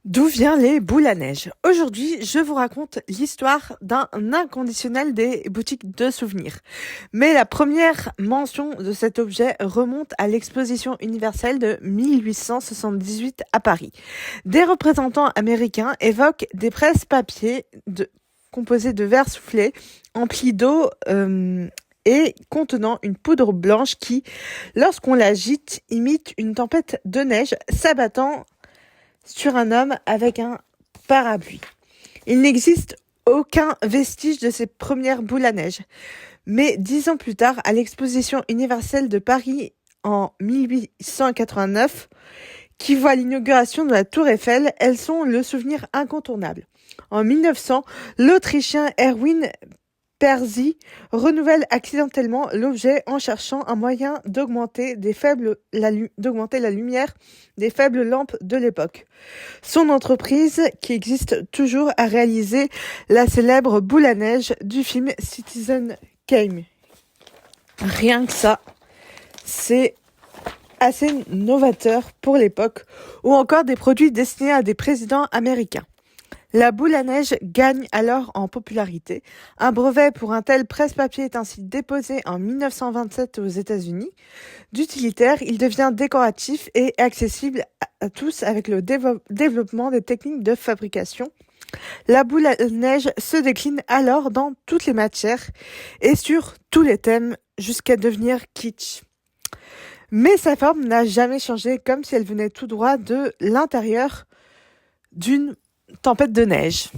D'où viennent les boules à neige? Aujourd'hui, je vous raconte l'histoire d'un inconditionnel des boutiques de souvenirs. Mais la première mention de cet objet remonte à l'exposition universelle de 1878 à Paris. Des représentants américains évoquent des presses-papier composés de verre soufflé, emplis d'eau et contenant une poudre blanche qui, lorsqu'on l'agite, imite une tempête de neige s'abattant sur un homme avec un parapluie. Il n'existe aucun vestige de ces premières boules à neige. Mais 10 ans plus tard, à l'exposition universelle de Paris en 1889, qui voit l'inauguration de la Tour Eiffel, elles sont le souvenir incontournable. En 1900, l'Autrichien Erwin Perzy renouvelle accidentellement l'objet en cherchant un moyen d'augmenter la lumière des faibles lampes de l'époque. Son entreprise, qui existe toujours, a réalisé la célèbre boule à neige du film Citizen Kane. Rien que ça, c'est assez novateur pour l'époque, ou encore des produits destinés à des présidents américains. La boule à neige gagne alors en popularité. Un brevet pour un tel presse-papier est ainsi déposé en 1927 aux États-Unis. D'utilitaire, il devient décoratif et accessible à tous avec le développement des techniques de fabrication. La boule à neige se décline alors dans toutes les matières et sur tous les thèmes jusqu'à devenir kitsch. Mais sa forme n'a jamais changé, comme si elle venait tout droit de l'intérieur d'une tempête de neige.